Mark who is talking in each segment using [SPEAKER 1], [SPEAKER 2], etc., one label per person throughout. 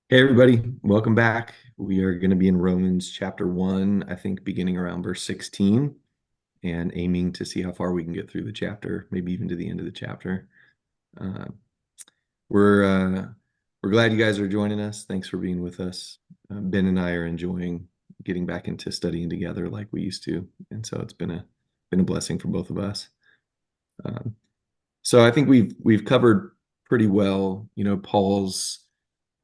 [SPEAKER 1] Hey everybody, welcome back. We are going to be in Romans chapter 1, I think beginning around verse 16 and aiming to see how far we can get through the chapter, maybe even to the end of the chapter. Uh, we're uh, we're glad you guys are joining us. Thanks for being with us. Ben and I are enjoying getting back into studying together like we used to, and so it's been a blessing for both of us. Um, so I think we've covered pretty well, Paul's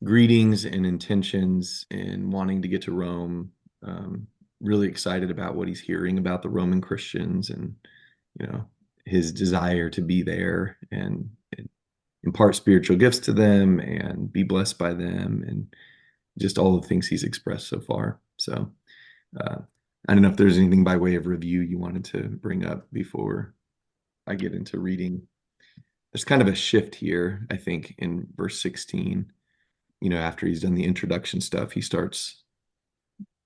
[SPEAKER 1] greetings and intentions and wanting to get to Rome. Um, really excited about what he's hearing about the Roman Christians and, you know, his desire to be there and impart spiritual gifts to them and be blessed by them and just all the things he's expressed so far. So, uh, I don't know if there's anything by way of review you wanted to bring up before I get into reading. There's kind of a shift here, I think, in verse 16. After he's done the introduction stuff, he starts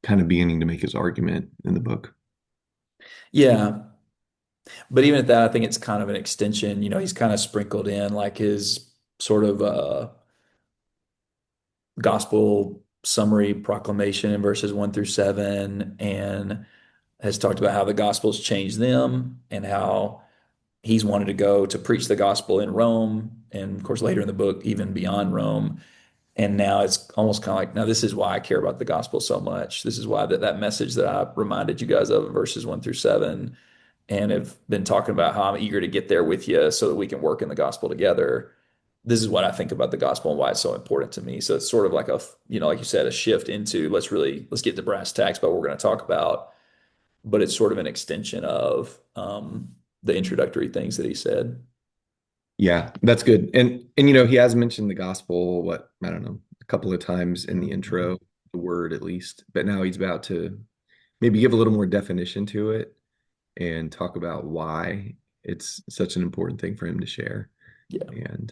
[SPEAKER 1] kind of beginning to make his argument in the book.
[SPEAKER 2] Yeah, but even at that, I think it's kind of an extension. He's kind of sprinkled in like his sort of gospel summary proclamation in verses 1 through 7, and has talked about how the gospel's changed them and how he's wanted to go to preach the gospel in Rome, and of course later in the book, even beyond Rome. And now it's almost kind of like, now this is why I care about the gospel so much. This is why that message that I reminded you guys of in verses 1 through 7 and have been talking about how I'm eager to get there with you so that we can work in the gospel together. This is what I think about the gospel and why it's so important to me. So it's sort of like like you said, a shift into let's get to brass tacks about what we're going to talk about, but it's sort of an extension of the introductory things that he said.
[SPEAKER 1] Yeah, that's good. And he has mentioned the gospel, what, I don't know, a couple of times in the intro, the word at least, but now he's about to maybe give a little more definition to it and talk about why it's such an important thing for him to share.
[SPEAKER 2] Yeah.
[SPEAKER 1] And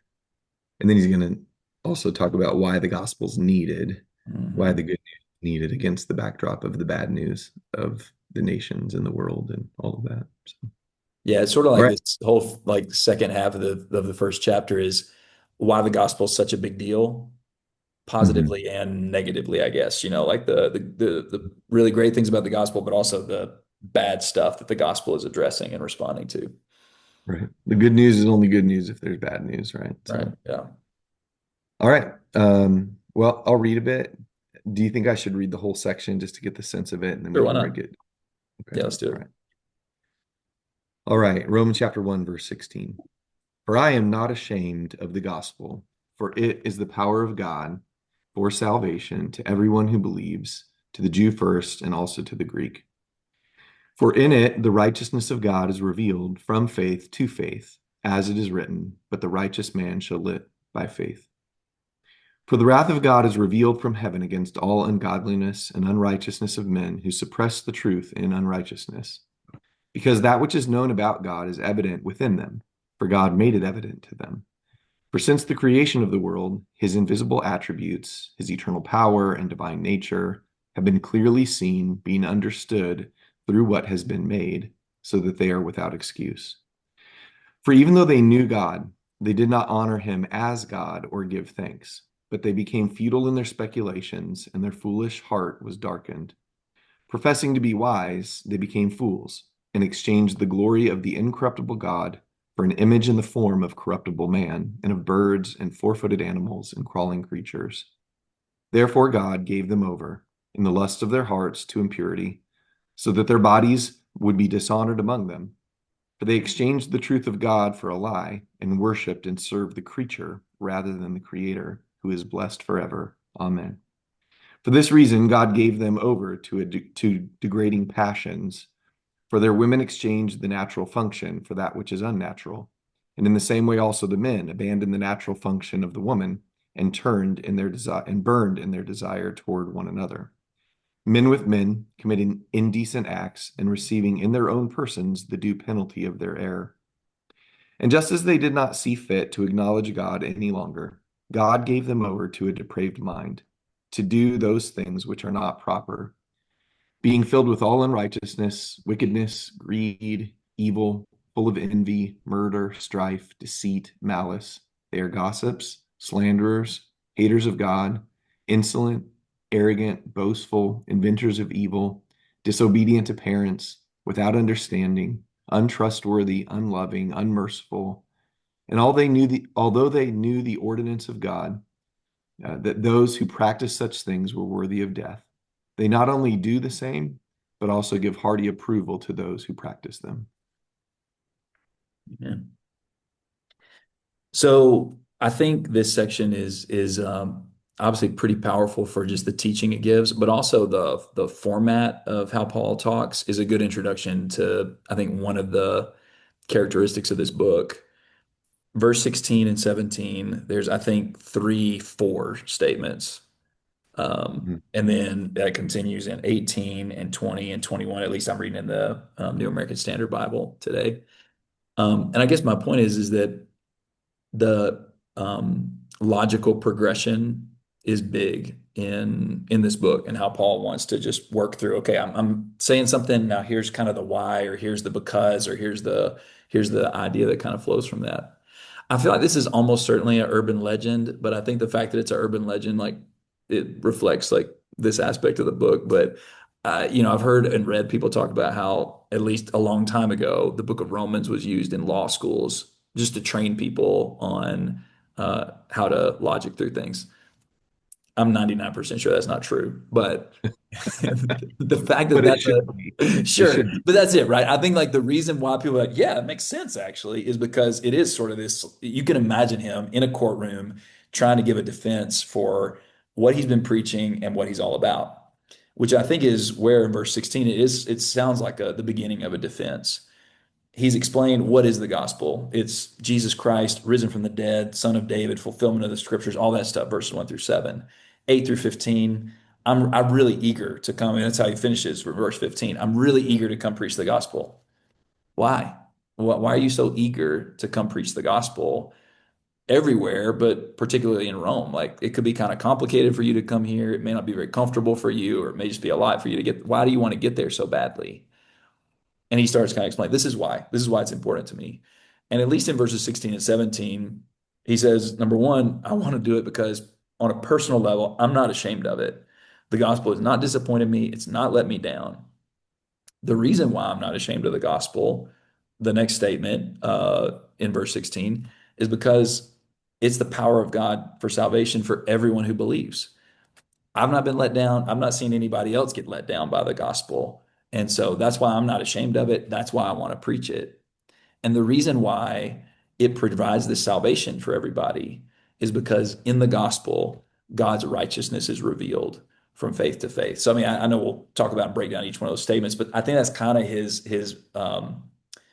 [SPEAKER 1] and then he's going to also talk about why the gospel's needed, why
[SPEAKER 2] Mhm.
[SPEAKER 1] the good news is needed against the backdrop of the bad news of the nations and the world and all of that. So,
[SPEAKER 2] Yeah, it's sort of
[SPEAKER 1] all
[SPEAKER 2] like
[SPEAKER 1] right.
[SPEAKER 2] this whole like second half of the first chapter is why the gospel is such a big deal,
[SPEAKER 1] Mhm.
[SPEAKER 2] positively and negatively, I guess. Like the really great things about the gospel, but also the bad stuff that the gospel is addressing and responding to.
[SPEAKER 1] Right. The good news is only good news if there's bad news, right?
[SPEAKER 2] Right.
[SPEAKER 1] So,
[SPEAKER 2] Yeah.
[SPEAKER 1] all right. Well, I'll read a bit. Do you think I should read the whole section just to get the sense of it and then we
[SPEAKER 2] Sure, why
[SPEAKER 1] can
[SPEAKER 2] not?
[SPEAKER 1] read it? Okay.
[SPEAKER 2] Yeah, let's do
[SPEAKER 1] All
[SPEAKER 2] it.
[SPEAKER 1] right. All right. Romans chapter 1, verse 16. For I am not ashamed of the gospel, for it is the power of God for salvation to everyone who believes, to the Jew first and also to the Greek. For in it the righteousness of God is revealed from faith to faith, as it is written, but the righteous man shall live by faith. For the wrath of God is revealed from heaven against all ungodliness and unrighteousness of men who suppress the truth in unrighteousness, because that which is known about God is evident within them, for God made it evident to them. For since the creation of the world, his invisible attributes, his eternal power and divine nature, have been clearly seen, being understood through what has been made, so that they are without excuse. For even though they knew God, they did not honor him as God or give thanks, but they became futile in their speculations, and their foolish heart was darkened. Professing to be wise, they became fools and exchanged the glory of the incorruptible God for an image in the form of corruptible man, and of birds and four-footed animals and crawling creatures. Therefore, God gave them over in the lust of their hearts to impurity, so that their bodies would be dishonored among them. For they exchanged the truth of God for a lie, and worshiped and served the creature rather than the Creator, who is blessed forever. Amen. For this reason, God gave them over to degrading passions. For their women exchanged the natural function for that which is unnatural. And in the same way, also the men abandoned the natural function of the woman and turned in their desire and burned in their desire toward one another. Men with men committing indecent acts and receiving in their own persons the due penalty of their error. And just as they did not see fit to acknowledge God any longer, God gave them over to a depraved mind to do those things which are not proper, being filled with all unrighteousness, wickedness, greed, evil, full of envy, murder, strife, deceit, malice. They are gossips, slanderers, haters of God, insolent, arrogant, boastful, inventors of evil, disobedient to parents, without understanding, untrustworthy, unloving, unmerciful. And although they knew the ordinance of God, that those who practice such things were worthy of death, they not only do the same, but also give hearty approval to those who practice them.
[SPEAKER 2] Yeah. So I think this section is obviously pretty powerful for just the teaching it gives, but also the format of how Paul talks is a good introduction to, I think, one of the characteristics of this book. Verse 16 and 17, there's, I think, three, four statements.
[SPEAKER 1] Mhm.
[SPEAKER 2] And then that continues in 18 and 20 and 21. At least I'm reading in the New American Standard Bible today. And I guess my point is that the logical progression is big in this book and how Paul wants to just work through. Okay, I'm saying something now. Here's kind of the why, or here's the because, or here's the idea that kind of flows from that. I feel like this is almost certainly an urban legend, but I think the fact that it's an urban legend, like it reflects like this aspect of the book. But I've heard and read people talk about how at least a long time ago, the book of Romans was used in law schools just to train people on how to logic through things. I'm 99% sure that's not true, but the fact that
[SPEAKER 1] But it
[SPEAKER 2] that's
[SPEAKER 1] should be. It
[SPEAKER 2] sure,
[SPEAKER 1] should be.
[SPEAKER 2] but that's it, right? I think like the reason why people are like, yeah, it makes sense actually, is because it is sort of this, you can imagine him in a courtroom trying to give a defense for what he's been preaching and what he's all about, which I think is where in verse 16 it sounds like the beginning of a defense. He's explained what is the gospel. It's Jesus Christ, risen from the dead, son of David, fulfillment of the scriptures, all that stuff, verses 1 through 7. 8 through 15, I'm really eager to come, and that's how he finishes for verse 15. I'm really eager to come preach the gospel. Why? Why are you so eager to come preach the gospel everywhere, but particularly in Rome? Like it could be kind of complicated for you to come here. It may not be very comfortable for you, or it may just be a lot for you to get. Why do you want to get there so badly? And he starts kind of explaining, this is why. This is why it's important to me. And at least in verses 16 and 17, he says, number one, I want to do it because on a personal level, I'm not ashamed of it. The gospel has not disappointed me. It's not let me down. The reason why I'm not ashamed of the gospel, the next statement in verse 16, is because it's the power of God for salvation for everyone who believes. I've not been let down. I've not seen anybody else get let down by the gospel. And so that's why I'm not ashamed of it. That's why I want to preach it. And the reason why it provides this salvation for everybody is because in the gospel, God's righteousness is revealed from faith to faith. So I mean, I know we'll talk about and break down each one of those statements, but I think that's kind of his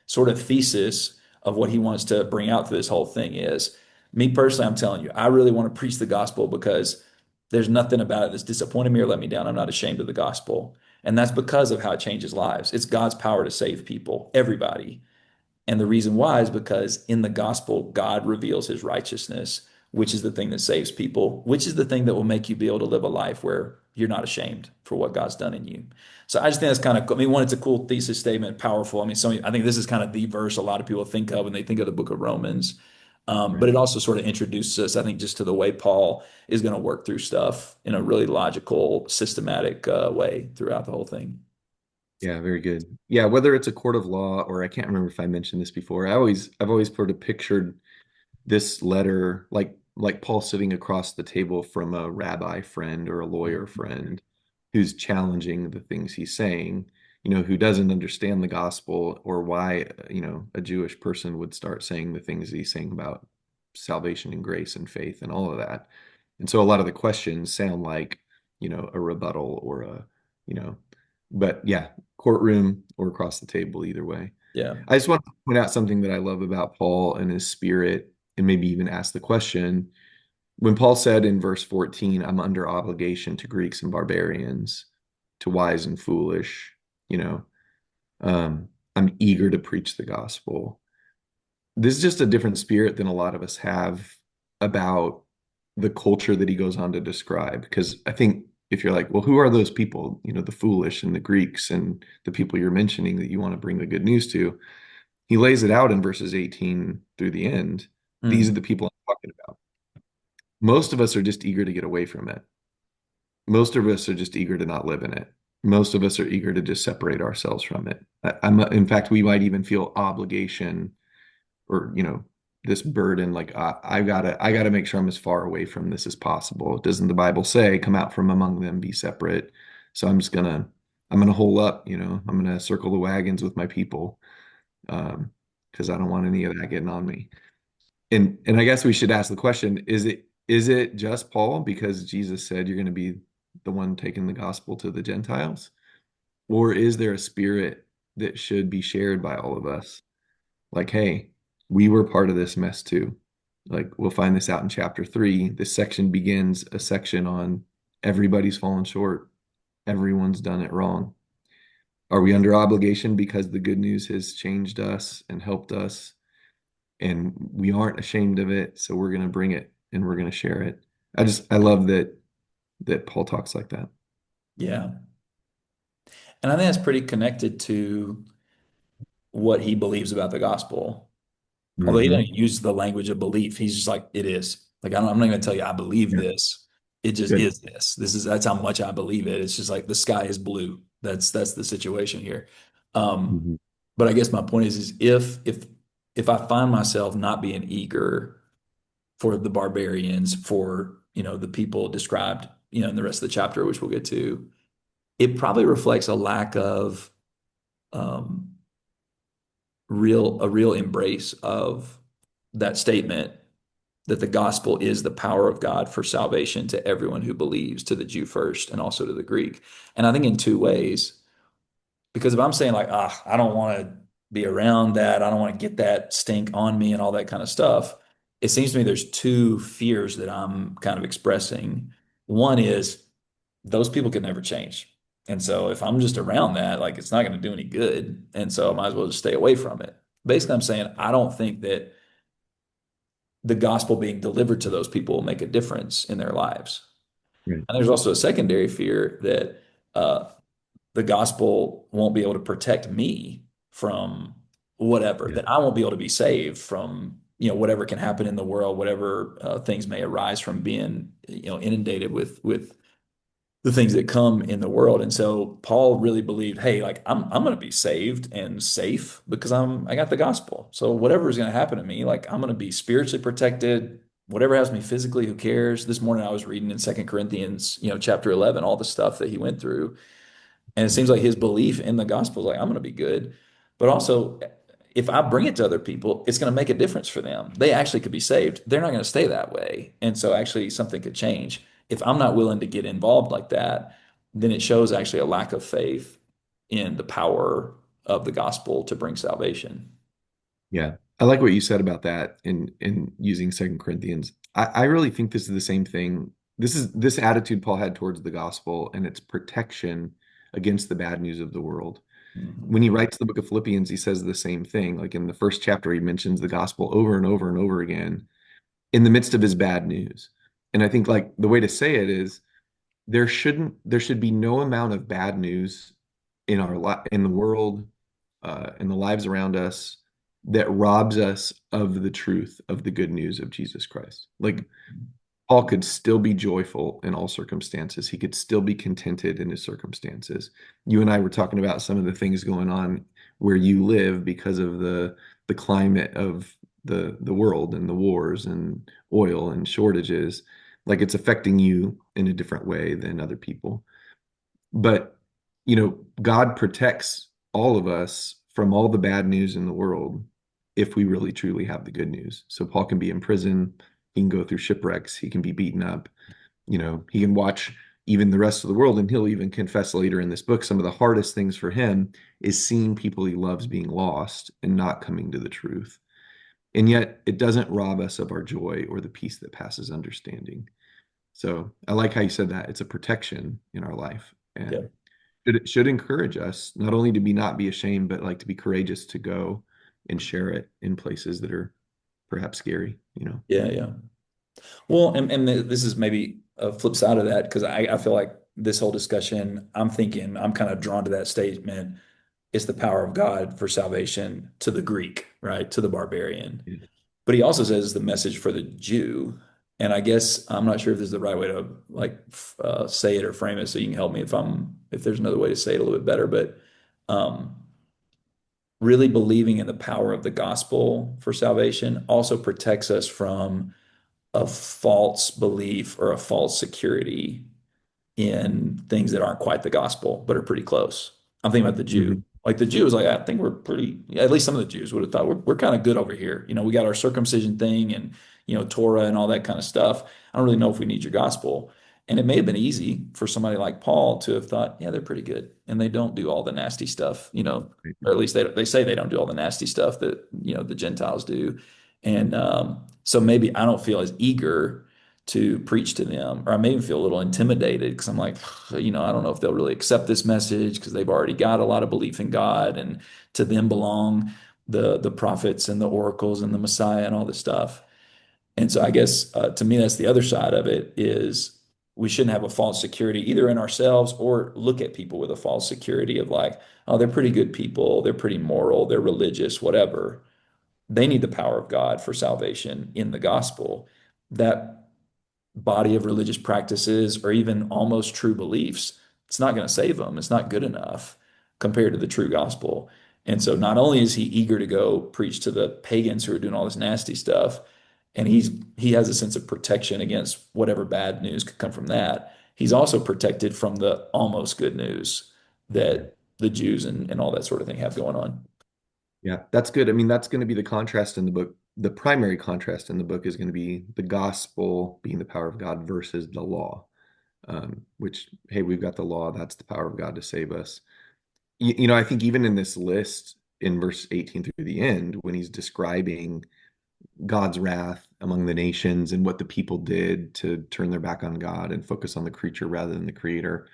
[SPEAKER 2] sort of thesis of what he wants to bring out through this whole thing is me personally, I'm telling you, I really want to preach the gospel because there's nothing about it that's disappointed me or let me down. I'm not ashamed of the gospel. And that's because of how it changes lives. It's God's power to save people, everybody. And the reason why is because in the gospel, God reveals his righteousness, which is the thing that saves people, which is the thing that will make you be able to live a life where you're not ashamed for what God's done in you. So I just think that's kind of, I mean, one, it's a cool thesis statement, powerful. I mean, I think this is kind of the verse a lot of people think of when they think of the book of Romans. But it
[SPEAKER 1] Right.
[SPEAKER 2] also sort of introduces us, I think, just to the way Paul is going to work through stuff in a really logical, systematic way throughout the whole thing.
[SPEAKER 1] Yeah, very good. Yeah, whether it's a court of law or I can't remember if I mentioned this before. I've always sort of pictured this letter like Paul sitting across the table from a rabbi friend or a lawyer friend who's challenging the things he's saying, who doesn't understand the gospel or why, a Jewish person would start saying the things he's saying about salvation and grace and faith and all of that. And so a lot of the questions sound like, a rebuttal or you know, but yeah, courtroom or across the table, either way.
[SPEAKER 2] Yeah.
[SPEAKER 1] I just want to point out something that I love about Paul and his spirit, and maybe even ask the question. When Paul said in verse 14, I'm under obligation to Greeks and barbarians, to wise and foolish, you know, I'm eager to preach the gospel. This is just a different spirit than a lot of us have about the culture that he goes on to describe. Because I think if you're like, well, who are those people, the foolish and the Greeks and the people you're mentioning that you want to bring the good news to? He lays it out in verses 18 through the end. These are
[SPEAKER 2] Mm.
[SPEAKER 1] the people I'm talking about. Most of us are just eager to get away from it. most of us are just eager to not live in it. Most of us are eager to just separate ourselves from it. In fact, we might even feel obligation or, this burden, like I gotta make sure I'm as far away from this as possible. Doesn't the Bible say, come out from among them, be separate? So I'm gonna hole up, I'm gonna circle the wagons with my people, because I don't want any of that getting on me. And I guess we should ask the question, is it just Paul because Jesus said you're going to be the one taking the gospel to the Gentiles? Or is there a spirit that should be shared by all of us? Like, hey, we were part of this mess too. Like, we'll find this out in chapter 3. This section begins a section on everybody's fallen short. Everyone's done it wrong. Are we under obligation because the good news has changed us and helped us? And we aren't ashamed of it, so we're going to bring it and we're going to share it. I love that Paul talks like that.
[SPEAKER 2] Yeah. And I think that's pretty connected to what he believes about the gospel. Although he
[SPEAKER 1] Hmm.
[SPEAKER 2] doesn't use the language of belief, he's just like, it is. Like, I'm not going to tell you I believe
[SPEAKER 1] Yeah,
[SPEAKER 2] this. It just
[SPEAKER 1] good.
[SPEAKER 2] is this. That's how much I believe it. It's just like the sky is blue. That's the situation here. Um,
[SPEAKER 1] Hmm.
[SPEAKER 2] but I guess my point is if I find myself not being eager for the barbarians, for the people described, in the rest of the chapter, which we'll get to, it probably reflects a lack of um, real embrace of that statement that the gospel is the power of God for salvation to everyone who believes, to the Jew first and also to the Greek. And I think in two ways, because if I'm saying like, I don't want to be around that, I don't want to get that stink on me and all that kind of stuff, it seems to me there's two fears that I'm kind of expressing. One is those people can never change. And so if I'm just around that, like it's not going to do any good. And so I might as well just stay away from it. Basically, I'm saying I don't think that the gospel being delivered to those people will make a difference in their lives.
[SPEAKER 1] Right.
[SPEAKER 2] And there's also a secondary fear that uh, the gospel won't be able to protect me from whatever,
[SPEAKER 1] Yeah.
[SPEAKER 2] that I won't be able to be saved from, whatever can happen in the world, whatever things may arise from being, inundated with the things that come in the world. And so Paul really believed, hey, like I'm going to be saved and safe because I got the gospel. So whatever is going to happen to me, like I'm going to be spiritually protected. Whatever has me physically, who cares? This morning I was reading in Second Corinthians, chapter 11, all the stuff that he went through. And it seems like his belief in the gospel is like, I'm going to be good. But also, if I bring it to other people, it's going to make a difference for them. They actually could be saved. They're not going to stay that way. And so, actually, something could change. If I'm not willing to get involved like that, then it shows actually a lack of faith in the power of the gospel to bring salvation.
[SPEAKER 1] Yeah. I like what you said about that in using Second Corinthians. I really think this is the same thing. This attitude Paul had towards the gospel and its protection against the bad news of the world.
[SPEAKER 2] Mhm.
[SPEAKER 1] When he writes the book of Philippians, he says the same thing. Like in the first chapter, he mentions the gospel over and over and over again in the midst of his bad news. And I think like the way to say it is there should be no amount of bad news in the world, in the lives around us that robs us of the truth of the good news of Jesus Christ. Like Paul could still be joyful in all circumstances. He could still be contented in his circumstances. You and I were talking about some of the things going on where you live because of the climate of the world and the wars and oil and shortages. Like it's affecting you in a different way than other people. But, God protects all of us from all the bad news in the world if we really truly have the good news. So Paul can be in prison, he can go through shipwrecks, he can be beaten up, he can watch even the rest of the world. And he'll even confess later in this book some of the hardest things for him is seeing people he loves being lost and not coming to the truth. And yet it doesn't rob us of our joy or the peace that passes understanding. So I like how you said that. It's a protection in our life.
[SPEAKER 2] Yeah.
[SPEAKER 1] And it should encourage us not only to be not be ashamed, but like to be courageous to go and share it in places that are perhaps scary.
[SPEAKER 2] Yeah. Yeah. Well, and this is maybe a flip side of that because I feel like this whole discussion, I'm kind of drawn to that statement. It's the power of God for salvation to the Greek, right? To the barbarian.
[SPEAKER 1] Yeah.
[SPEAKER 2] But he also says the message for the Jew. And I guess I'm not sure if this is the right way to like say it or frame it. So you can help me if there's another way to say it a little bit better. But um, really believing in the power of the gospel for salvation also protects us from a false belief or a false security in things that aren't quite the gospel, but are pretty close. I'm thinking about the Jew.
[SPEAKER 1] Mhm.
[SPEAKER 2] Like the Jew was like, I think we're pretty, at least some of the Jews would have thought we're kind of good over here. You know, we got our circumcision thing and, Torah and all that kind of stuff. I don't really know if we need your gospel. And it may have been easy for somebody like Paul to have thought, yeah, they're pretty good. And they don't do all the nasty stuff, or at least they say they don't do all the nasty stuff that, the Gentiles do. And so maybe I don't feel as eager to preach to them, or I may even feel a little intimidated because I'm like, I don't know if they'll really accept this message because they've already got a lot of belief in God, and to them belong the prophets and the oracles and the Messiah and all this stuff. And so I guess to me, that's the other side of it is we shouldn't have a false security either in ourselves or look at people with a false security of like, oh, they're pretty good people, they're pretty moral, they're religious, whatever. They need the power of God for salvation in the gospel. That body of religious practices or even almost true beliefs, it's not going to save them. It's not good enough compared to the true gospel. And so not only is he eager to go preach to the pagans who are doing all this nasty stuff, and he has a sense of protection against whatever bad news could come from that. He's also protected from the almost good news that the Jews and all that sort of thing have going on.
[SPEAKER 1] Yeah, that's good. I mean, that's going to be the contrast in the book. The primary contrast in the book is going to be the gospel being the power of God versus the law, which, hey, we've got the law. That's the power of God to save us. I think even in this list in verse 18 through the end, when he's describing God's wrath among the nations and what the people did to turn their back on God and focus on the creature rather than the creator,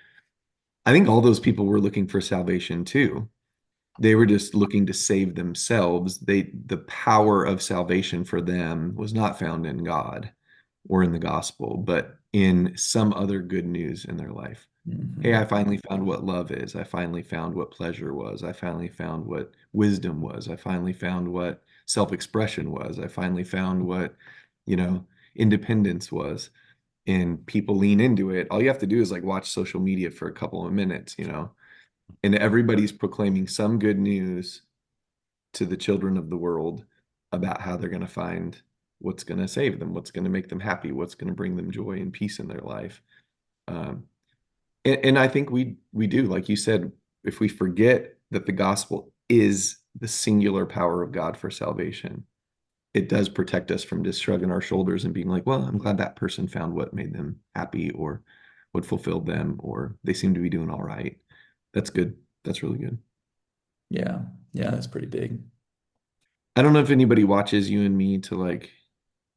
[SPEAKER 1] I think all those people were looking for salvation too. They were just looking to save themselves. The power of salvation for them was not found in God or in the gospel, but in some other good news in their life. Hey,
[SPEAKER 2] Mhm.
[SPEAKER 1] I finally found what love is. I finally found what pleasure was. I finally found what wisdom was. I finally found what self-expression was. I finally found what, you know, independence was. And people lean into it. All you have to do is like watch social media for a couple of minutes, and everybody's proclaiming some good news to the children of the world about how they're going to find what's going to save them, what's going to make them happy, what's going to bring them joy and peace in their life. Um, and I think we do, like you said, if we forget that the gospel is the singular power of God for salvation, it does protect us from just shrugging our shoulders and being like, well, I'm glad that person found what made them happy or what fulfilled them, or they seem to be doing all right. That's good. That's really good.
[SPEAKER 2] Yeah. Yeah, that's pretty big.
[SPEAKER 1] I don't know if anybody watches you and me to like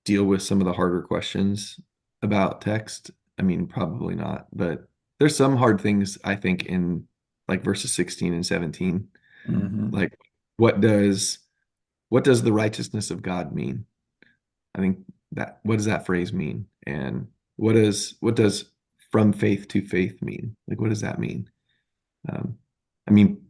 [SPEAKER 1] deal with some of the harder questions about text. I mean, probably not, but there's some hard things I think in like verses 16 and 17.
[SPEAKER 2] Hmm.
[SPEAKER 1] Like what does what does the righteousness of God mean? I think that what does that phrase mean? And what does from faith to faith mean? Like what does that mean? Um, I mean,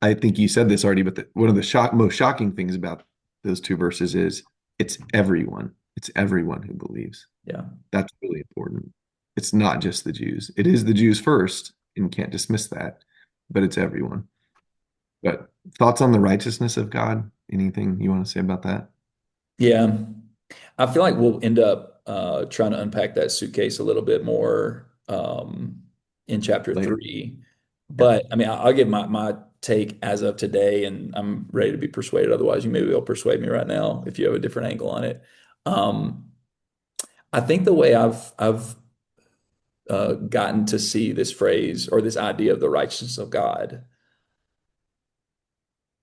[SPEAKER 1] I think you said this already, but one of the most shocking things about those two verses is it's everyone. It's everyone who believes.
[SPEAKER 2] Yeah.
[SPEAKER 1] That's really important. It's not just the Jews. It is the Jews first, and can't dismiss that, but it's everyone. But thoughts on the righteousness of God? Anything you want to say about that
[SPEAKER 2] Yeah. I feel like we'll end up trying to unpack that suitcase a little bit more in chapter
[SPEAKER 1] later?
[SPEAKER 2] 3.
[SPEAKER 1] Yeah.
[SPEAKER 2] But I mean, I'll give my take as of today, and I'm ready to be persuaded. Otherwise, you maybe will persuade me right now if you have a different angle on it. Um, I think the way I've gotten to see this phrase or this idea of the righteousness of God,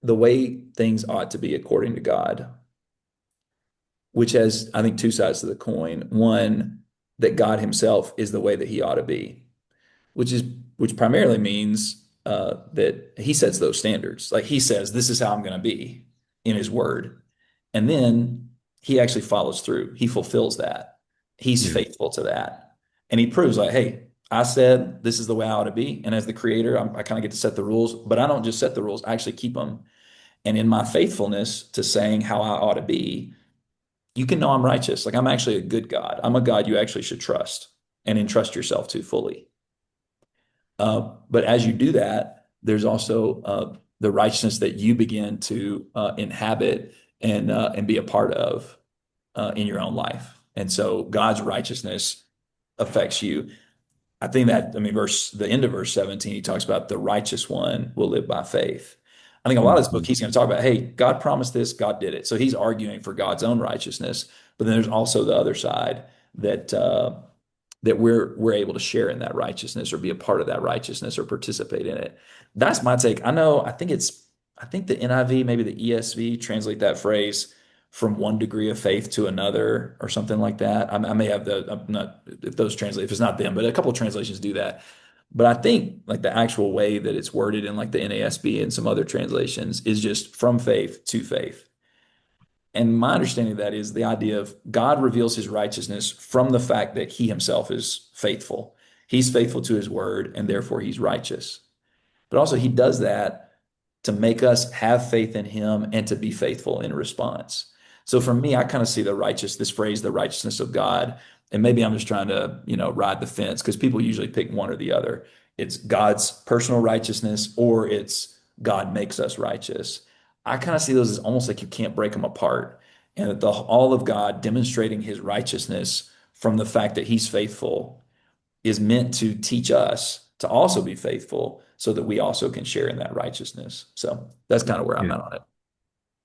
[SPEAKER 2] the way things ought to be according to God, which has, I think, two sides to the coin. One, that God himself is the way that he ought to be, which primarily means that he sets those standards. Like he says, this is how I'm going to be in his word. And then he actually follows through. He fulfills that. He's
[SPEAKER 1] Yeah.
[SPEAKER 2] faithful to that. And he proves like, hey, I said this is the way I ought to be. And as the creator, I kind of get to set the rules, but I don't just set the rules, I actually keep them. And in my faithfulness to saying how I ought to be, you can know I'm righteous. Like I'm actually a good God. I'm a God you actually should trust and entrust yourself to fully. But as you do that, there's also the righteousness that you begin to inhabit and be a part of in your own life. And so God's righteousness affects you. I think that, I mean, the end of verse 17, he talks about the righteous one will live by faith. I think a lot of this book,
[SPEAKER 1] Mhm.
[SPEAKER 2] he's going to talk about, hey, God promised this, God did it. So he's arguing for God's own righteousness. But then there's also the other side that we're able to share in that righteousness or be a part of that righteousness or participate in it. That's my take. I think the NIV, maybe the ESV translate that phrase from one degree of faith to another or something like that. I may have I'm not, if those translate, if it's not them, but a couple of translations do that. But I think like the actual way that it's worded in like the NASB and some other translations is just from faith to faith. And my understanding of that is the idea of God reveals his righteousness from the fact that he himself is faithful. He's faithful to his word, and therefore he's righteous. But also, he does that to make us have faith in him and to be faithful in response. So for me, I kind of see this phrase, the righteousness of God, and maybe I'm just trying to, ride the fence because people usually pick one or the other. It's God's personal righteousness or it's God makes us righteous. I kind of see those as almost like you can't break them apart. And that all of God demonstrating his righteousness from the fact that he's faithful is meant to teach us to also be faithful so that we also can share in that righteousness. So that's kind of where I'm
[SPEAKER 1] Yeah.
[SPEAKER 2] at on it.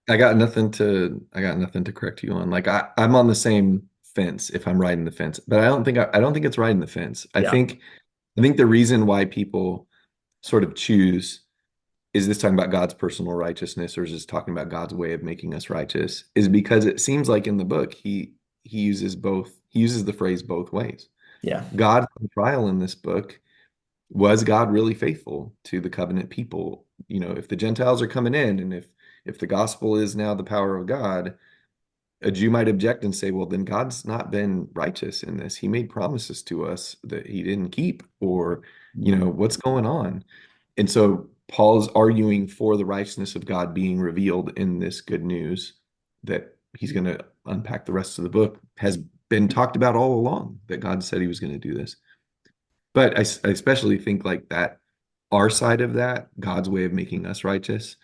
[SPEAKER 1] I got nothing to correct you on. Like I'm on the same fence if I'm riding the fence, but I don't think it's riding the fence.
[SPEAKER 2] Yeah.
[SPEAKER 1] I think the reason why people sort of choose is this talking about God's personal righteousness or is this talking about God's way of making us righteous is because it seems like in the book he uses the phrase both ways.
[SPEAKER 2] Yeah.
[SPEAKER 1] God on trial in this book, was God really faithful to the covenant people? You know, if the Gentiles are coming in and if the gospel is now the power of God, a Jew might object and say, well, then God's not been righteous in this. He made promises to us that he didn't keep, or, you know,
[SPEAKER 2] Mhm.
[SPEAKER 1] what's going on? And so Paul's arguing for the righteousness of God being revealed in this good news that he's going to unpack the rest of the book has been talked about all along, that God said he was going to do this. But I especially think like that our side of that, God's way of making us righteous.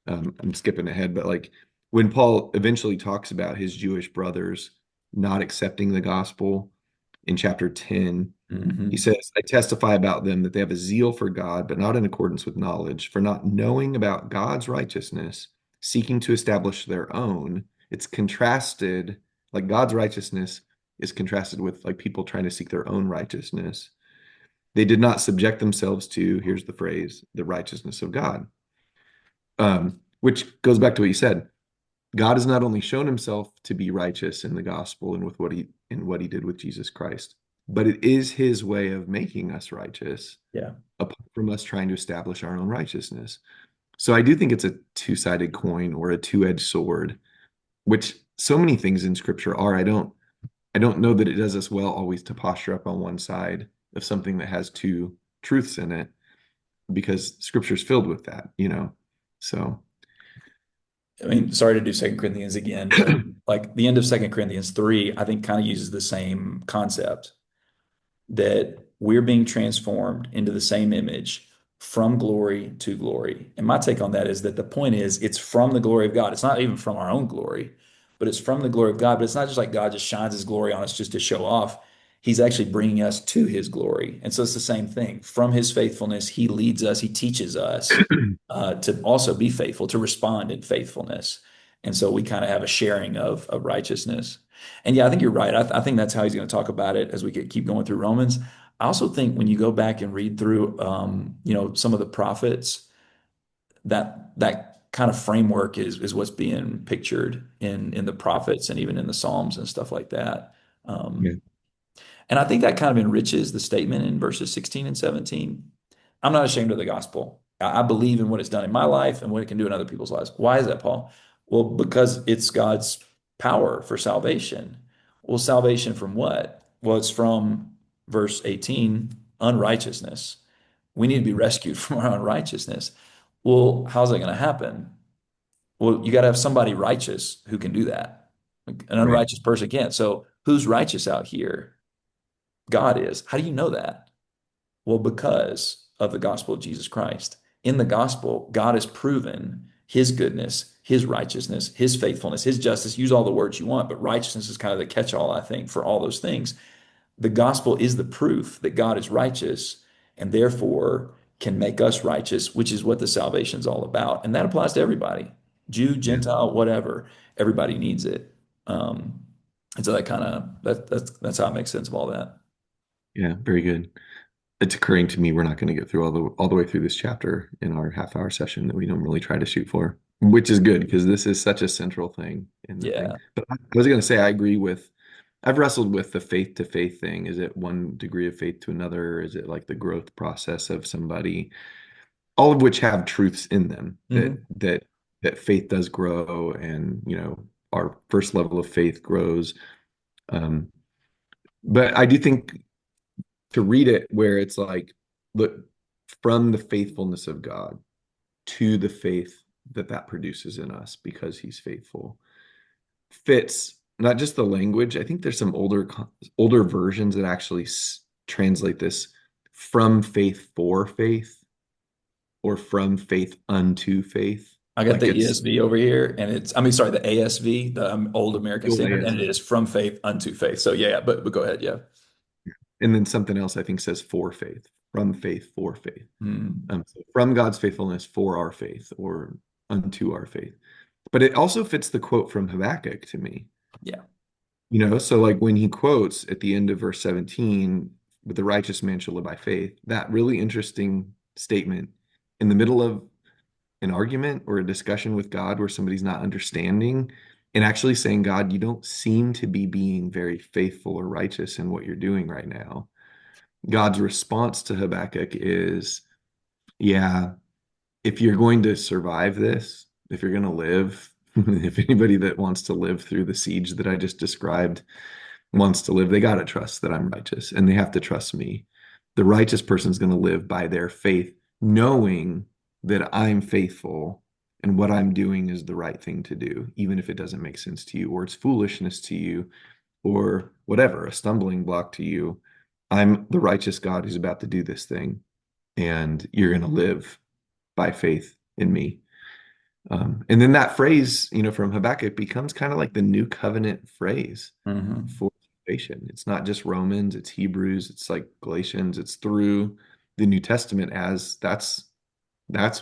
[SPEAKER 1] I'm skipping ahead, but like when Paul eventually talks about his Jewish brothers not accepting the gospel in chapter 10, he
[SPEAKER 2] Mhm.
[SPEAKER 1] says, I testify about them that they have a zeal for God, but not in accordance with knowledge, for not knowing about God's righteousness, seeking to establish their own. It's contrasted, like God's righteousness is contrasted with like people trying to seek their own righteousness. They did not subject themselves to, here's the phrase, the righteousness of God. Which goes back to what you said. God has not only shown himself to be righteous in the gospel and with what he did with Jesus Christ, but it is his way of making us righteous
[SPEAKER 2] Yeah.
[SPEAKER 1] apart from us trying to establish our own righteousness. So I do think it's a two-sided coin or a two-edged sword, which so many things in scripture are. I don't know that it does us well always to posture up on one side of something that has two truths in it because scripture's filled with that, you know. So
[SPEAKER 2] I mean, sorry to do Second Corinthians again, but like the end of Second Corinthians 3, I think kind of uses the same concept that we're being transformed into the same image from glory to glory. And my take on that is that the point is it's from the glory of God. It's not even from our own glory, but it's from the glory of God. But it's not just like God just shines his glory on us just to show off. He's actually bringing us to his glory. And so it's the same thing. From his faithfulness, he leads us, he teaches us to also be faithful, to respond in faithfulness. And so we kind of have a sharing of righteousness. And yeah, I think you're right. I think that's how he's going to talk about it as we keep going through Romans. I also think when you go back and read through, some of the prophets, that kind of framework is what's being pictured in the prophets and even in the Psalms and stuff like that.
[SPEAKER 1] yeah,
[SPEAKER 2] And I think that kind of enriches the statement in verses 16 and 17. I'm not ashamed of the gospel. I believe in what it's done in my life and what it can do in other people's lives. Why is that, Paul? Well, because it's God's power for salvation. Well, salvation from what? Well, it's from verse 18, unrighteousness. We need to be rescued from our unrighteousness. Well, how's that going to happen? Well, you got to have somebody righteous who can do that. An
[SPEAKER 1] Right.
[SPEAKER 2] unrighteous person can't. So who's righteous out here? God is. How do you know that? Well, because of the gospel of Jesus Christ. In the gospel, God has proven his goodness, his righteousness, his faithfulness, his justice. Use all the words you want, but righteousness is kind of the catch-all, I think, for all those things. The gospel is the proof that God is righteous and therefore can make us righteous, which is what the salvation is all about. And that applies to everybody, Jew,
[SPEAKER 1] Yeah.
[SPEAKER 2] Gentile, whatever. Everybody needs it. Um, and so that kind of that's how it makes sense of all that.
[SPEAKER 1] Yeah. Very good. It's occurring to me we're not going to get through all the way through this chapter in our half-hour session that we normally try to shoot for, which is good because this is such a central thing in the thing.
[SPEAKER 2] Yeah.
[SPEAKER 1] But I was going to say I agree with. I've wrestled with the faith to faith thing. Is it one degree of faith to another? Is it like the growth process of somebody? All of which have truths in them
[SPEAKER 2] Hmm.
[SPEAKER 1] that faith does grow, and our first level of faith grows. Um, but I do think to read it where it's like, look, from the faithfulness of God to the faith that produces in us because He's faithful fits not just the language. I think there's some older versions that actually translate this from faith for faith or from faith unto faith.
[SPEAKER 2] I got
[SPEAKER 1] Like
[SPEAKER 2] the
[SPEAKER 1] it's
[SPEAKER 2] ESV over here, and I mean, sorry, the ASV, the Old American
[SPEAKER 1] the old
[SPEAKER 2] Standard, and it
[SPEAKER 1] ASV.
[SPEAKER 2] is from faith unto faith. So yeah, but go ahead, yeah.
[SPEAKER 1] And then something else I think says for faith, from faith for faith.
[SPEAKER 2] Mm,
[SPEAKER 1] So from God's faithfulness for our faith or unto our faith. But it also fits the quote from Habakkuk to me.
[SPEAKER 2] yeah.
[SPEAKER 1] So like when he quotes at the end of verse 17, but the righteous man shall live by faith, that really interesting statement in the middle of an argument or a discussion with God where somebody's not understanding and actually saying, God, you don't seem to be being very faithful or righteous in what you're doing right now. God's response to Habakkuk is, yeah, if you're going to survive this, if you're going to live, if anybody that wants to live through the siege that I just described wants to live, they got to trust that I'm righteous and they have to trust me. The righteous person is going to live by their faith, knowing that I'm faithful and what I'm doing is the right thing to do, even if it doesn't make sense to you or it's foolishness to you or whatever, a stumbling block to you. I'm the righteous God who's about to do this thing, and you're going to live by faith in me. And then that phrase, from Habakkuk becomes kind of like the new covenant phrase
[SPEAKER 2] Hmm.
[SPEAKER 1] for salvation. It's not just Romans, it's Hebrews, it's like Galatians, it's through the New Testament as that's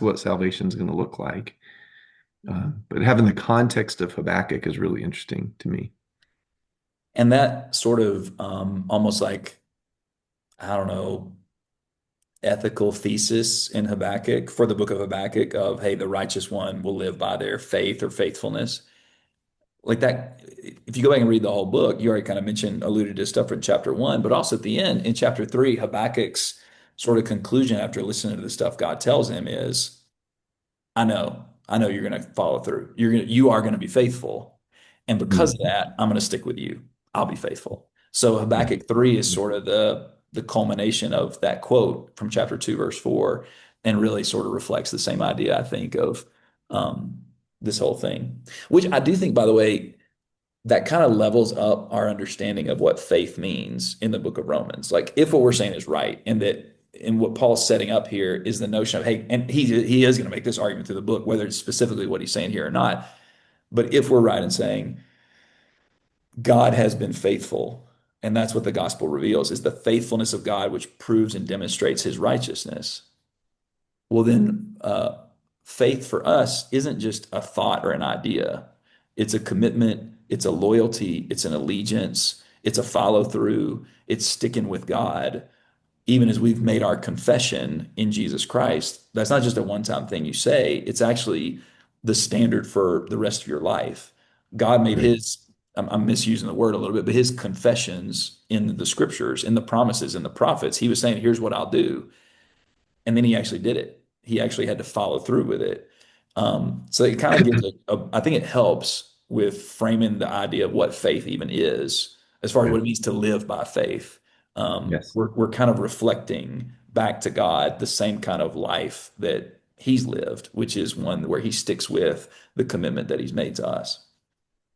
[SPEAKER 1] what salvation is going to look like. But having the context of Habakkuk is really interesting to me.
[SPEAKER 2] And that sort of almost like, I don't know, ethical thesis in Habakkuk for the book of Habakkuk of, hey, the righteous one will live by their faith or faithfulness. Like that, if you go back and read the whole book, you already kind of mentioned, alluded to stuff in chapter one, but also at the end in chapter three, Habakkuk's sort of conclusion after listening to the stuff God tells him is, I know you're going to follow through. You are going to be faithful. And because of
[SPEAKER 1] Mhm.
[SPEAKER 2] that, I'm going to stick with you. I'll be faithful. So
[SPEAKER 1] Yeah.
[SPEAKER 2] Habakkuk 3 is sort of the culmination of that quote from chapter 2, verse 4, and really sort of reflects the same idea, I think, of um, this whole thing. Which I do think, by the way, that kind of levels up our understanding of what faith means in the book of Romans. Like if what we're saying is right, and that and what Paul's setting up here is the notion of, hey, and he is going to make this argument through the book, whether it's specifically what he's saying here or not. But if we're right in saying God has been faithful, and that's what the gospel reveals, is the faithfulness of God, which proves and demonstrates his righteousness. Well, then faith for us isn't just a thought or an idea. It's a commitment, it's a loyalty, it's an allegiance, it's a follow through, it's sticking with God. Even as we've made our confession in Jesus Christ, that's not just a one time thing you say, it's actually the standard for the rest of your life. God made
[SPEAKER 1] Right.
[SPEAKER 2] his, I'm misusing the word a little bit, but his confessions in the scriptures, in the promises, in the prophets, he was saying, here's what I'll do. And then he actually did it. He actually had to follow through with it. So it kind of gives I think it helps with framing the idea of what faith even is, as far as
[SPEAKER 1] Yeah.
[SPEAKER 2] what it means to live by faith.
[SPEAKER 1] Yes.
[SPEAKER 2] We're kind of reflecting back to God the same kind of life that he's lived, which is one where he sticks with the commitment that he's made to us.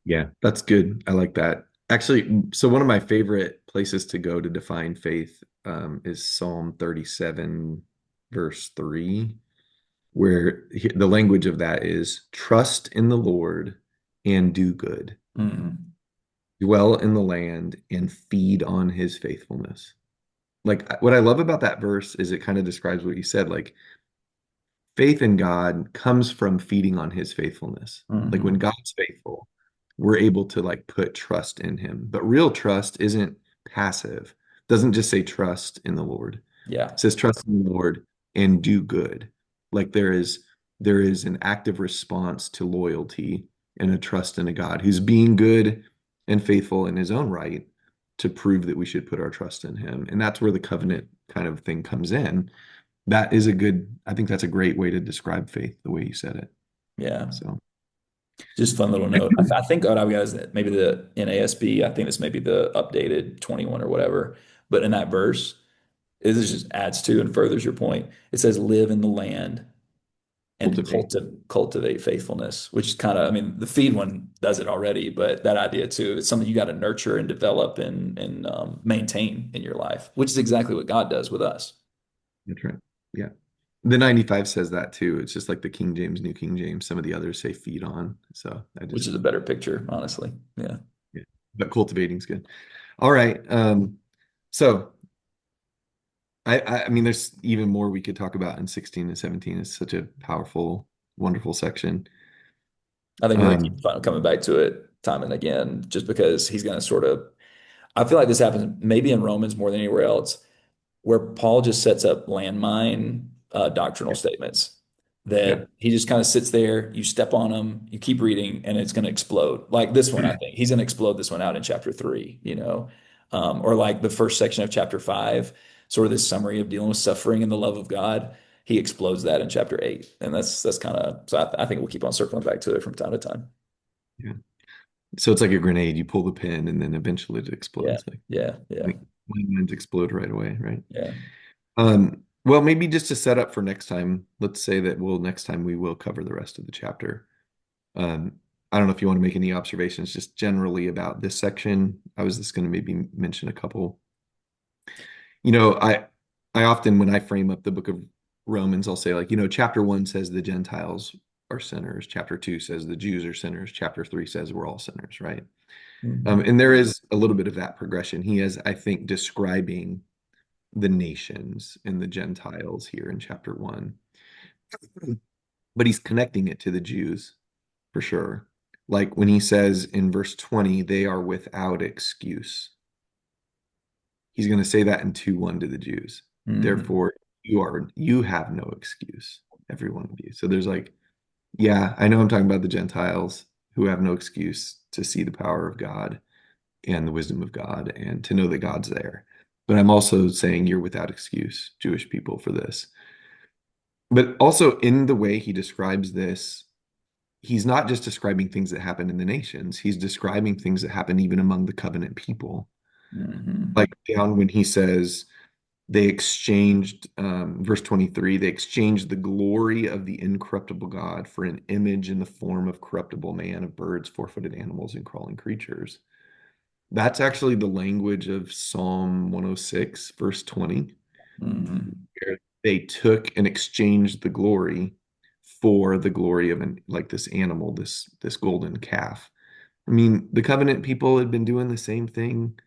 [SPEAKER 1] Yeah, that's good. I like that. Actually, so one of my favorite places to go to define faith is Psalm 37, verse 3, where the language of that is trust in the Lord and do good,
[SPEAKER 2] Mm,
[SPEAKER 1] dwell in the land and feed on his faithfulness. Like what I love about that verse is it kind of describes what you said. Like faith in God comes from feeding on his faithfulness. Like when
[SPEAKER 2] mhm.
[SPEAKER 1] God's faithful, we're able to like put trust in him. But real trust isn't passive. Doesn't just say trust in the Lord.
[SPEAKER 2] Yeah,
[SPEAKER 1] It says trust in the Lord and do good. Like there is an active response to loyalty and a trust in a God who's being good and faithful in his own right to prove that we should put our trust in him. And that's where the covenant kind of thing comes in. That is a good, I think that's a great way to describe faith, the way you said it.
[SPEAKER 2] yeah.
[SPEAKER 1] So,
[SPEAKER 2] Just fun little note. I think what I've got is that maybe the NASB, I think this may be the updated 21 or whatever. But in that verse, it just adds to and furthers your point. It says, live in the land and
[SPEAKER 1] cultivate.
[SPEAKER 2] cultivate faithfulness, which is kind of, I mean, the feed one does it already, but that idea too, it's something you got to nurture and develop and maintain in your life, which is exactly what God does with us,
[SPEAKER 1] That's right. Yeah. The 95 says that too. It's just like the King James, New King James. Some of the others say feed on. So I
[SPEAKER 2] which
[SPEAKER 1] just,
[SPEAKER 2] is a better picture, honestly. Yeah.
[SPEAKER 1] yeah. But cultivating's good. All right. So I mean, there's even more we could talk about in 16 and 17. It's such a powerful, wonderful section.
[SPEAKER 2] I think we're going to
[SPEAKER 1] Um,
[SPEAKER 2] keep coming back to it time and again, just because he's going to sort of, I feel like this happens maybe in Romans more than anywhere else, where Paul just sets up landmine doctrinal
[SPEAKER 1] yeah.
[SPEAKER 2] statements
[SPEAKER 1] Yeah.
[SPEAKER 2] that he just kind of sits there, you step on them, you keep reading, and it's going to explode. Like this one, I think he's going to explode this one out in chapter 3, or like the first section of chapter 5, sort of this summary of dealing with suffering and the love of God. He explodes that in chapter 8, and that's kind of so. I think we'll keep on circling back to it from time to time.
[SPEAKER 1] Yeah. So it's like a grenade. You pull the pin and then eventually it
[SPEAKER 2] Yeah,
[SPEAKER 1] explodes.
[SPEAKER 2] yeah, yeah,
[SPEAKER 1] Like mines explode right away, right?
[SPEAKER 2] yeah.
[SPEAKER 1] Well, maybe just to set up for next time, let's say that next time we will cover the rest of the chapter. Um, I don't know if you want to make any observations just generally about this section. I was just going to maybe mention a couple. You know, I often when I frame up the book of Romans, I'll say like, chapter 1 says the Gentiles are sinners. Chapter 2 says the Jews are sinners. Chapter 3 says we're all sinners, right?
[SPEAKER 2] Mhm.
[SPEAKER 1] And there is a little bit of that progression. He is, I think, describing the nations and the Gentiles here in chapter 1, but he's connecting it to the Jews for sure. Like when he says in verse 20, they are without excuse. He's going to say that in 2:1 to the Jews.
[SPEAKER 2] Mhm.
[SPEAKER 1] Therefore, you have no excuse, every one of you. So there's like, yeah, I know I'm talking about the Gentiles who have no excuse to see the power of God and the wisdom of God and to know that God's there. But I'm also saying you're without excuse, Jewish people, for this. But also in the way he describes this, he's not just describing things that happen in the nations, he's describing things that happen even among the covenant people.
[SPEAKER 2] Mhm.
[SPEAKER 1] Like down when he says they exchanged, verse 23, they exchanged the glory of the incorruptible God for an image in the form of corruptible man, of birds, four-footed animals, and crawling creatures. That's actually the language of Psalm 106, verse 20,
[SPEAKER 2] Mhm.
[SPEAKER 1] where they took and exchanged the glory for the glory of like this animal, this golden calf. I mean, the covenant people had been doing the same thing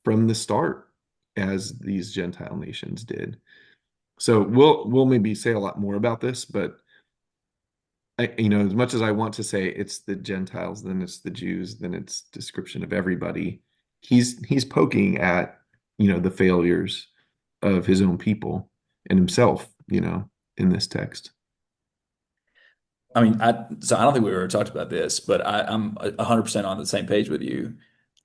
[SPEAKER 1] from the start as these Gentile nations did. So we'll maybe say a lot more about this, but as much as I want to say it's the Gentiles, then it's the Jews, then it's description of everybody. He's poking at the failures of his own people and himself, in this text.
[SPEAKER 2] I mean, so I don't think we ever talked about this, but I'm 100% on the same page with you.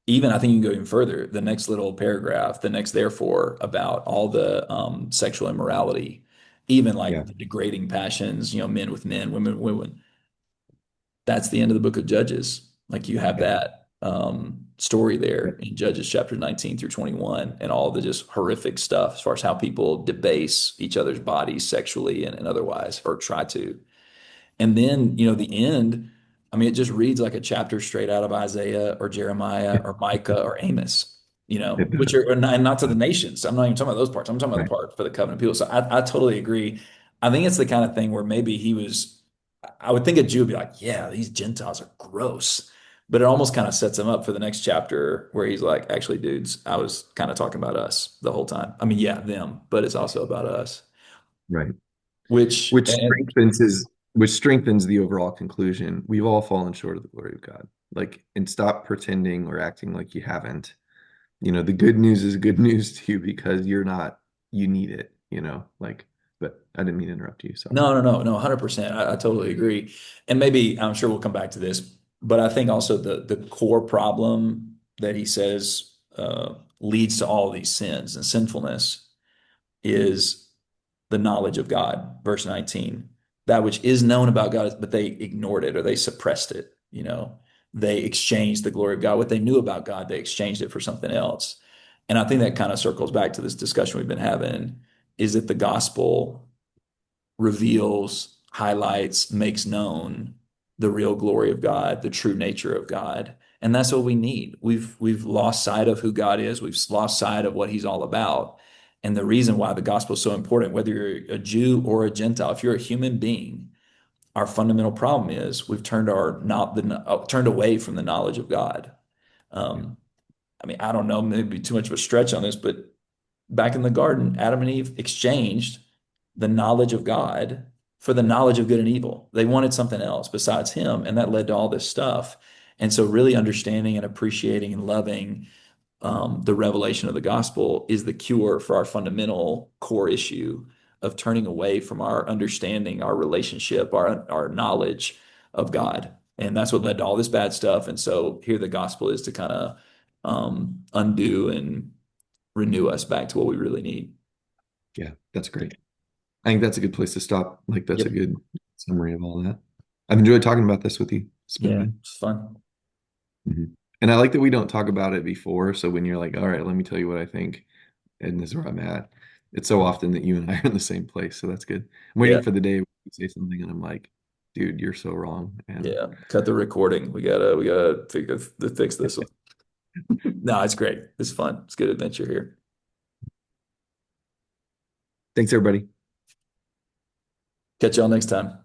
[SPEAKER 2] Even I think you can go even further. The next little paragraph, the next therefore about all the sexual immorality, even
[SPEAKER 1] Yeah.
[SPEAKER 2] like the degrading passions, men with men, women with women. That's the end of the book of Judges. Like you have
[SPEAKER 1] Yeah.
[SPEAKER 2] that story
[SPEAKER 1] Yeah.
[SPEAKER 2] there in Judges chapter 19 through 21 and all the just horrific stuff as far as how people debase each other's bodies sexually and otherwise, or try to. And then, the end, I mean, it just reads like a chapter straight out of Isaiah or Jeremiah or Micah or Amos,
[SPEAKER 1] It
[SPEAKER 2] which
[SPEAKER 1] does.
[SPEAKER 2] are, and not to the nations. I'm not even talking about those parts. I'm talking about the
[SPEAKER 1] Right.
[SPEAKER 2] part for the covenant people. So I totally agree. I think it's the kind of thing where maybe I would think a Jew would be like, yeah, these Gentiles are gross. But it almost kind of sets him up for the next chapter where he's like, actually, dudes, I was kind of talking about us the whole time. I mean, yeah, them, but it's also about us,
[SPEAKER 1] Right.
[SPEAKER 2] which,
[SPEAKER 1] Which strengthens his which strengthens the overall conclusion. We've all fallen short of the glory of God. Like, and stop pretending or acting like you haven't. The good news is good news to you because you need it, like, but I didn't mean to interrupt you. Sorry.
[SPEAKER 2] no, 100%. I totally agree. And maybe I'm sure we'll come back to this, but I think also the core problem that he says leads to all these sins and sinfulness is the knowledge of God. Verse 19, that which is known about God, but they ignored it or they suppressed it. They exchanged the glory of God. What they knew about God, they exchanged it for something else. And I think that kind of circles back to this discussion we've been having, is that the gospel reveals, highlights, makes known the real glory of God, the true nature of God. And that's what we need. We've lost sight of who God is. We've lost sight of what he's all about. And the reason why the gospel is so important, whether you're a Jew or a Gentile, if you're a human being, our fundamental problem is we've turned our not the turned away from the knowledge of God.
[SPEAKER 1] Yeah.
[SPEAKER 2] Um, I mean, I don't know, maybe too much of a stretch on this, but back in the garden, Adam and Eve exchanged the knowledge of God for the knowledge of good and evil. They wanted something else besides him, and that led to all this stuff. And so, really understanding and appreciating and loving the revelation of the gospel is the cure for our fundamental core issue of turning away from our understanding, our relationship, our knowledge of God. And that's what led to all this bad stuff. And so, here the gospel is to kind of undo and renew us back to what we really need.
[SPEAKER 1] Yeah, that's great. I think that's a good place to stop. Like, that's a
[SPEAKER 2] Yep.
[SPEAKER 1] good summary of all that. I've enjoyed talking about this with you. It's been
[SPEAKER 2] Yeah,
[SPEAKER 1] good.
[SPEAKER 2] it's fun.
[SPEAKER 1] And I like that we don't talk about it before. So when you're like, all right, let me tell you what I think, and this is where I'm at. It's so often that you and I are in the same place. So that's good. I'm
[SPEAKER 2] Yeah.
[SPEAKER 1] waiting for the day where you say something and I'm like, dude, you're so wrong. And
[SPEAKER 2] Yeah. Cut the recording. We gotta fix this one. No, it's great. It's fun. It's a good adventure here.
[SPEAKER 1] thanks, everybody.
[SPEAKER 2] Catch y'all next time.